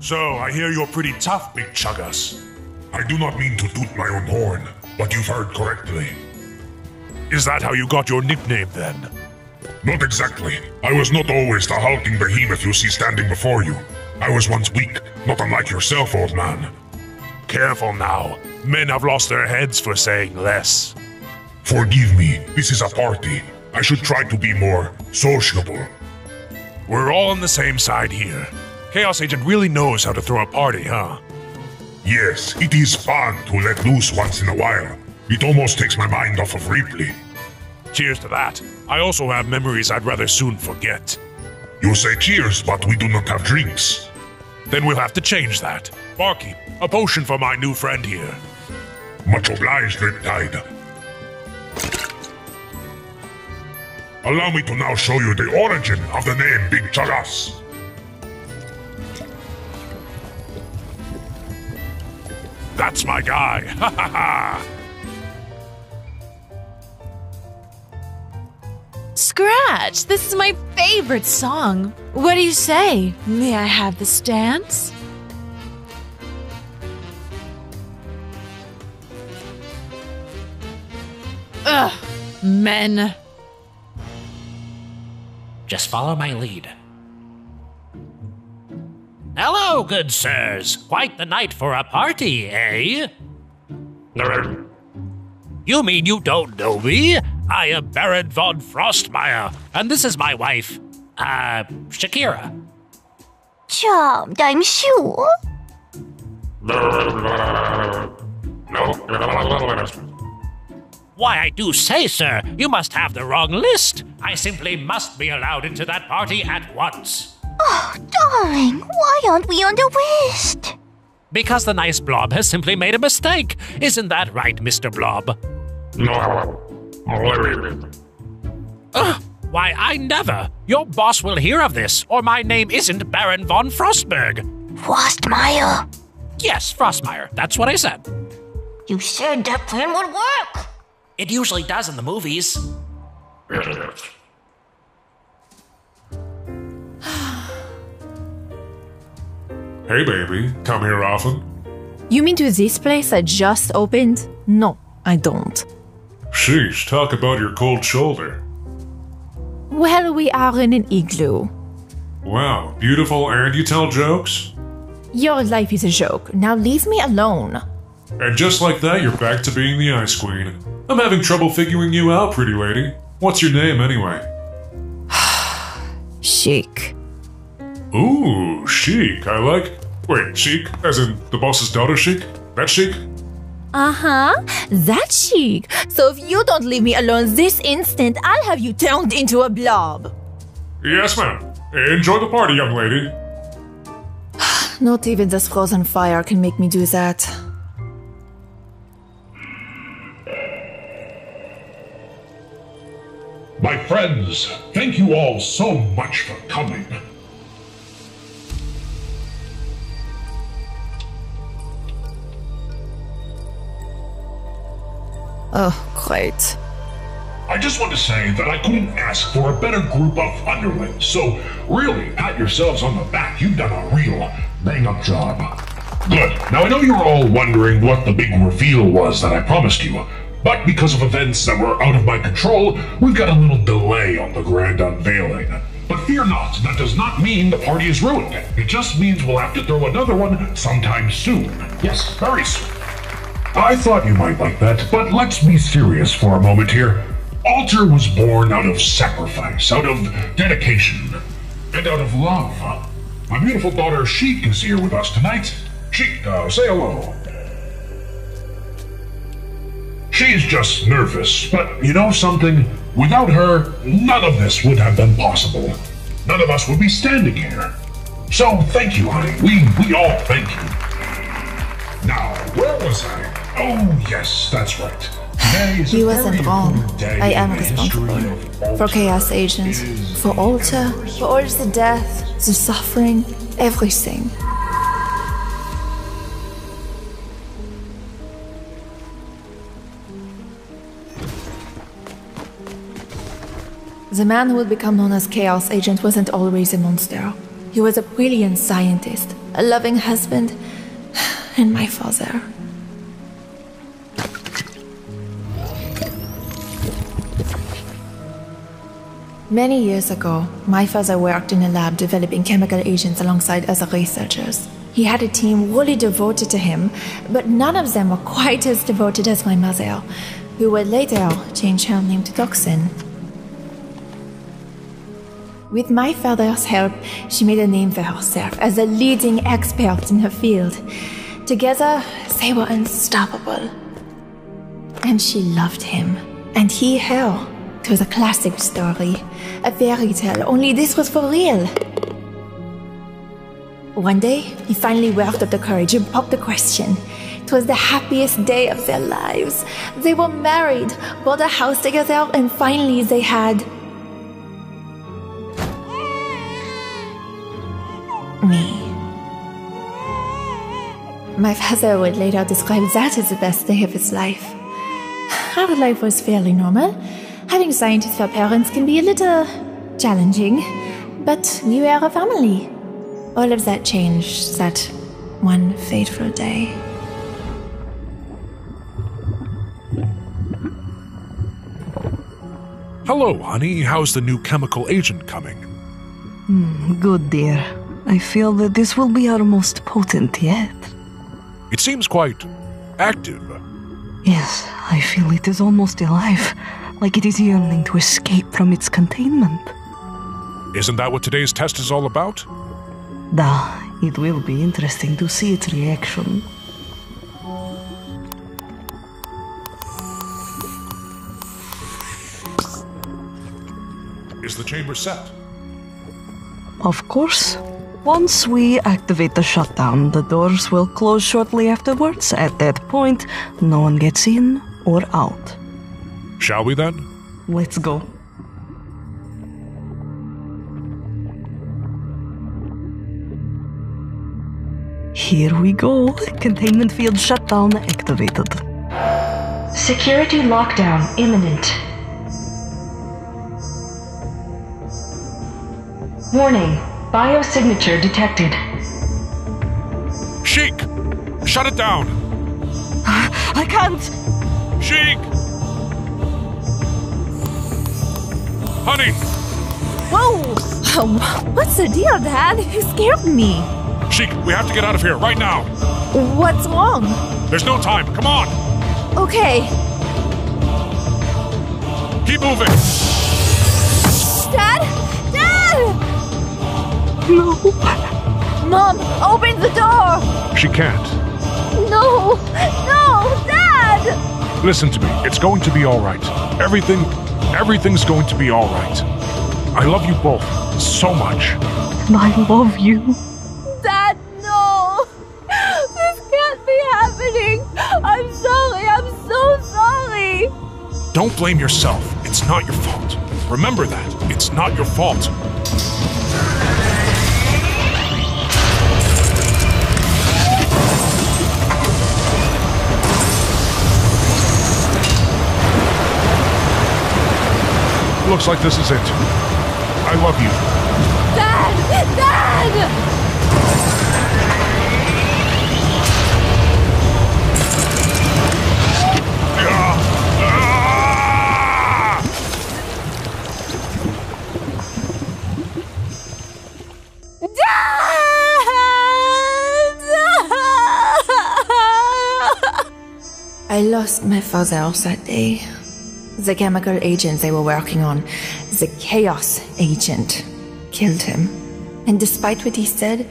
So, I hear you're pretty tough, Big Chuggas. I do not mean to toot my own horn, but you've heard correctly. Is that how you got your nickname, then? Not exactly. I was not always the hulking behemoth you see standing before you. I was once weak, not unlike yourself, old man. Careful now. Men have lost their heads for saying less. Forgive me, this is a party. I should try to be more sociable. We're all on the same side here. Chaos Agent really knows how to throw a party, huh? Yes, it is fun to let loose once in a while. It almost takes my mind off of Ripley. Cheers to that. I also have memories I'd rather soon forget. You say cheers, but we do not have drinks. Then we'll have to change that. Barkeep, a potion for my new friend here. Much obliged, Riptide. Allow me to now show you the origin of the name Big Chuggas. That's my guy, ha ha ha! Scratch, this is my favorite song. What do you say? May I have this dance? Ugh, men. Just follow my lead. Hello, good sirs. Quite the night for a party, eh? You mean you don't know me? I am Baron von Frostmeyer, and this is my wife, Shakira. Charmed, I'm sure. Why, I do say, sir, you must have the wrong list. I simply must be allowed into that party at once. Oh, darling, why aren't we on the list? Because the nice Blob has simply made a mistake. Isn't that right, Mr. Blob? Why, I never. Your boss will hear of this, or my name isn't Baron von Frostberg. Frostmeyer? Yes, Frostmeyer. That's what I said. You said that plan would work. It usually does in the movies. Hey baby, come here often? You mean to this place I just opened? No, I don't. Sheesh, talk about your cold shoulder. Well, we are in an igloo. Wow, beautiful and you tell jokes? Your life is a joke. Now leave me alone. And just like that, you're back to being the Ice Queen. I'm having trouble figuring you out, pretty lady. What's your name, anyway? Chic. Ooh, chic. I like... Wait, chic? As in the boss's daughter chic? That chic? Uh-huh. That's chic. So if you don't leave me alone this instant, I'll have you turned into a blob. Yes, ma'am. Enjoy the party, young lady. Not even this frozen fire can make me do that. My friends, thank you all so much for coming. Oh, great. I just want to say that I couldn't ask for a better group of underlings, so really, pat yourselves on the back. You've done a real bang-up job. Good. Now, I know you're all wondering what the big reveal was that I promised you, but because of events that were out of my control, we've got a little delay on the grand unveiling. But fear not, that does not mean the party is ruined. It just means we'll have to throw another one sometime soon. Yes, very soon. I thought you might like that, but let's be serious for a moment here. Altar was born out of sacrifice, out of dedication, and out of love. My beautiful daughter Sheik is here with us tonight. Sheik, say hello. She's just nervous, but you know something? Without her, none of this would have been possible. None of us would be standing here. So thank you, honey. We all thank you. Now, where was I? Oh, yes, that's right. He wasn't wrong. I am responsible. For Chaos Agents, for Altar, for all the death, the suffering, everything. The man who would become known as Chaos Agent wasn't always a monster. He was a brilliant scientist, a loving husband, and my father. Many years ago, my father worked in a lab developing chemical agents alongside other researchers. He had a team really devoted to him, but none of them were quite as devoted as my mother, who would later change her name to Toxin. With my father's help, she made a name for herself as a leading expert in her field. Together, they were unstoppable. And she loved him, and he her. It was a classic story, a fairy tale, only this was for real. One day, he finally worked up the courage and popped the question. It was the happiest day of their lives. They were married, bought a house together, and finally they had... me. My father would later describe that as the best day of his life. Our life was fairly normal. Having scientists for parents can be a little challenging, but we were a family. All of that changed that one fateful day. Hello, honey. How's the new chemical agent coming? Good, dear. I feel that this will be our most potent yet. It seems quite active. Yes, I feel it is almost alive, like it is yearning to escape from its containment. Isn't that what today's test is all about? It will be interesting to see its reaction. Is the chamber set? Of course. Once we activate the shutdown, the doors will close shortly afterwards. At that point, no one gets in or out. Shall we then? Let's go. Here we go. Containment field shutdown activated. Security lockdown imminent. Warning. Biosignature detected. Sheik! Shut it down! I can't! Sheik! Honey! Whoa! What's the deal, Dad? You scared me. Sheik, we have to get out of here, right now! What's wrong? There's no time, come on! Okay. Keep moving! Dad? Dad! No! Mom, open the door! She can't. No! No! Dad! Listen to me, it's going to be alright. Everything's going to be alright. I love you both so much. And I love you. Dad, no! This can't be happening! I'm sorry, I'm so sorry! Don't blame yourself. It's not your fault. Remember that. It's not your fault. Looks like this is it. I love you. Dad! Dad! I lost my father that day. The chemical agent they were working on, the Chaos Agent, killed him. And despite what he said,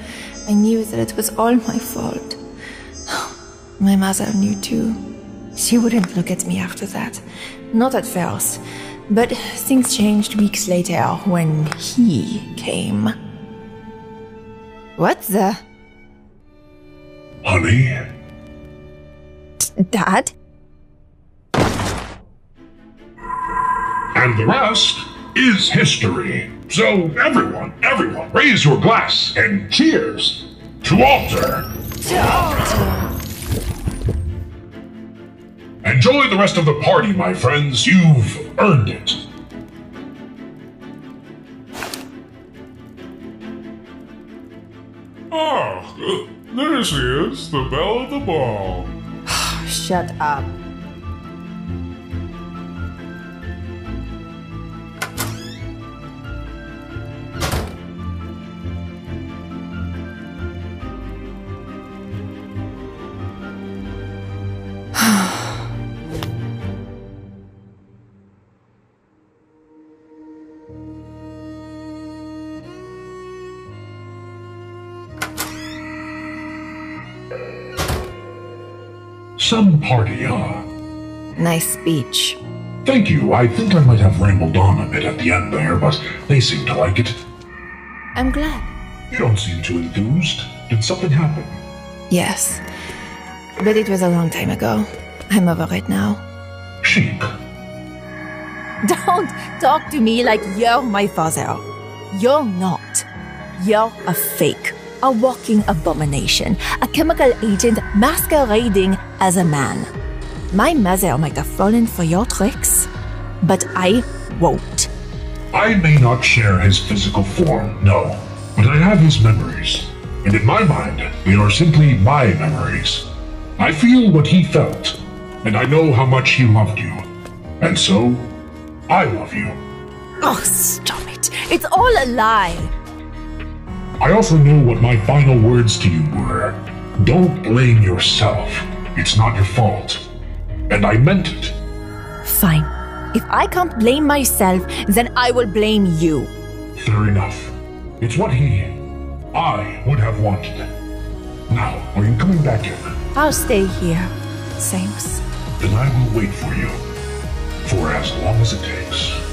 I knew that it was all my fault. My mother knew too. She wouldn't look at me after that. Not at first. But things changed weeks later when he came. What the? Honey? Dad? And the rest is history. So everyone, raise your glass and cheers to Alter. Enjoy the rest of the party, my friends. You've earned it. Oh, she is, the belle of the ball. Shut up. Some party, huh? Nice speech. Thank you. I think I might have rambled on a bit at the end there, but they seem to like it. I'm glad. You don't seem too enthused. Did something happen? Yes. But it was a long time ago. I'm over it now. Chic. Don't talk to me like you're my father. You're not. You're a fake. A walking abomination. A chemical agent masquerading as a man. My mother might have fallen for your tricks, but I won't. I may not share his physical form, no, but I have his memories. And in my mind, they are simply my memories. I feel what he felt, and I know how much he loved you. And so, I love you. Oh, stop it. It's all a lie. I also know what my final words to you were. Don't blame yourself. It's not your fault. And I meant it. Fine. If I can't blame myself, then I will blame you. Fair enough. It's what I would have wanted. Now, are you coming back in? I'll stay here. Thanks. Then I will wait for you. For as long as it takes.